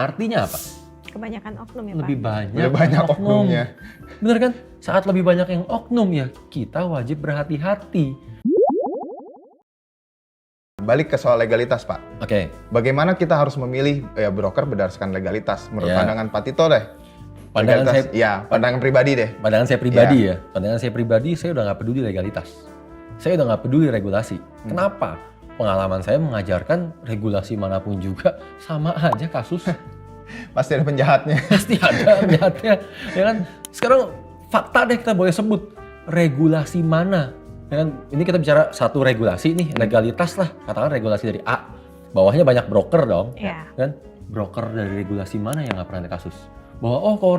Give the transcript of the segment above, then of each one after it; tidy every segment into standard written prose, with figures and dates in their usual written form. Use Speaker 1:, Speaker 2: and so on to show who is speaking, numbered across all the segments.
Speaker 1: Artinya apa?
Speaker 2: Kebanyakan oknum ya,
Speaker 1: Lebih
Speaker 2: Pak?
Speaker 1: banyak,
Speaker 3: banyak
Speaker 1: oknum.
Speaker 3: oknumnya.
Speaker 1: Bener kan? Saat lebih banyak yang oknum ya, kita wajib berhati-hati.
Speaker 3: Balik ke soal legalitas, Pak.
Speaker 1: Oke.
Speaker 3: Bagaimana kita harus memilih broker berdasarkan legalitas? Menurut
Speaker 1: Ya.
Speaker 3: pandangan Pak Tito deh.
Speaker 1: Pandangan
Speaker 3: Legalitas,
Speaker 1: saya-
Speaker 3: ya, pandangan pribadi deh.
Speaker 1: Pandangan saya pribadi ya, pandangan saya pribadi, saya udah nggak peduli legalitas. Saya udah nggak peduli regulasi. Kenapa? Pengalaman saya mengajarkan regulasi manapun juga sama aja kasus.
Speaker 3: Pasti ada penjahatnya.
Speaker 1: Pasti ada lihatnya, ya kan? Sekarang fakta deh kita boleh sebut regulasi mana, ya kan? Ini kita bicara satu regulasi nih, legalitas lah, katakan regulasi dari A, bawahnya banyak broker dong,
Speaker 2: Iya.
Speaker 1: kan? Broker dari regulasi mana yang nggak pernah ada kasus? Bahwa kalau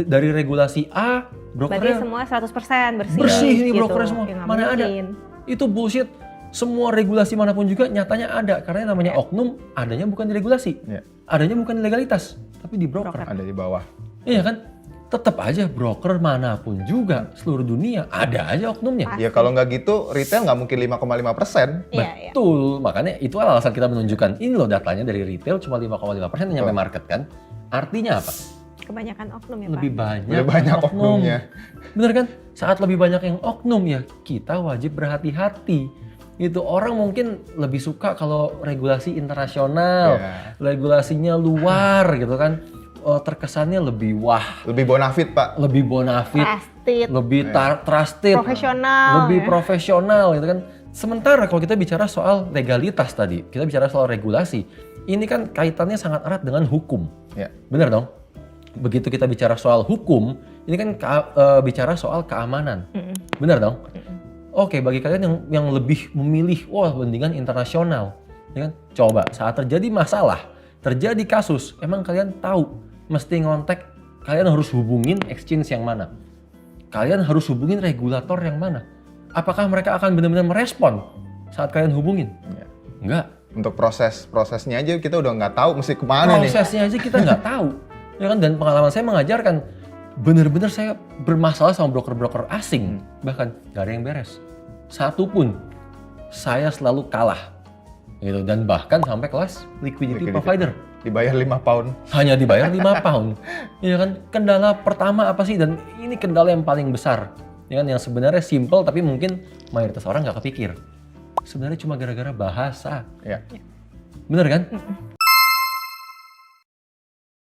Speaker 1: dari regulasi A,
Speaker 2: Berarti
Speaker 1: brokernya
Speaker 2: semua 100% bersih.
Speaker 1: bersih nih
Speaker 2: gitu.
Speaker 1: brokernya semua,
Speaker 2: Ya, nggak
Speaker 1: mana ada?
Speaker 2: mungkin.
Speaker 1: Itu bullshit. Semua regulasi manapun juga nyatanya ada, karena yang namanya oknum adanya bukan di regulasi,
Speaker 3: Ya,
Speaker 1: adanya bukan di legalitas, tapi di broker.
Speaker 2: Broker.
Speaker 3: ada di bawah.
Speaker 1: Iya kan? Tetap aja broker manapun juga seluruh dunia ada aja oknumnya.
Speaker 2: Pasti.
Speaker 3: Ya kalau nggak gitu, retail nggak mungkin 5,5%.
Speaker 2: Iya, iya.
Speaker 1: Betul, makanya itu alasan kita menunjukkan ini loh datanya dari retail cuma 5,5% yang nyampe market kan. Artinya apa?
Speaker 2: Kebanyakan oknum ya,
Speaker 1: Lebih
Speaker 2: Pak?
Speaker 1: banyak,
Speaker 3: Lebih banyak
Speaker 1: oknum.
Speaker 3: oknumnya.
Speaker 1: Bener kan? Saat lebih banyak yang oknum ya, kita wajib berhati-hati. Itu orang mungkin lebih suka kalau regulasi internasional,
Speaker 3: Ya.
Speaker 1: regulasinya luar gitu kan. Terkesannya lebih wah,
Speaker 3: Lebih bonafit, Pak.
Speaker 1: lebih bonafit,
Speaker 2: Trusted,
Speaker 1: lebih trusted,
Speaker 2: profesional.
Speaker 1: lebih
Speaker 2: ya.
Speaker 1: profesional gitu kan. Sementara kalau kita bicara soal legalitas tadi, kita bicara soal regulasi, ini kan kaitannya sangat erat dengan hukum.
Speaker 3: Ya.
Speaker 1: Benar dong? Begitu kita bicara soal hukum, ini kan bicara soal keamanan.
Speaker 2: Mm-mm.
Speaker 1: Benar dong? Oke, bagi kalian yang lebih memilih, wah mendingan internasional, ya kan? Coba saat terjadi masalah, terjadi kasus, emang kalian tahu mesti ngontek, kalian harus hubungin exchange yang mana? Kalian harus hubungin regulator yang mana? Apakah mereka akan benar-benar merespon saat kalian hubungin?
Speaker 3: Ya.
Speaker 1: Enggak.
Speaker 3: Untuk prosesnya aja kita udah nggak tahu mesti kemana nih.
Speaker 1: Prosesnya aja kita nggak tahu, ya kan? Dan pengalaman saya mengajarkan, benar-benar saya bermasalah sama broker-broker asing, bahkan nggak ada yang beres. Satu pun saya selalu kalah, gitu. Dan bahkan sampai kelas liquidity provider.
Speaker 3: Dibayar 5 pound.
Speaker 1: Hanya dibayar 5 pound. Ya kan? Kendala pertama apa sih? Dan ini kendala yang paling besar. Ya kan? Yang sebenarnya simple tapi mungkin mayoritas orang nggak kepikir. Sebenarnya cuma gara-gara bahasa.
Speaker 3: Ya.
Speaker 1: Bener kan?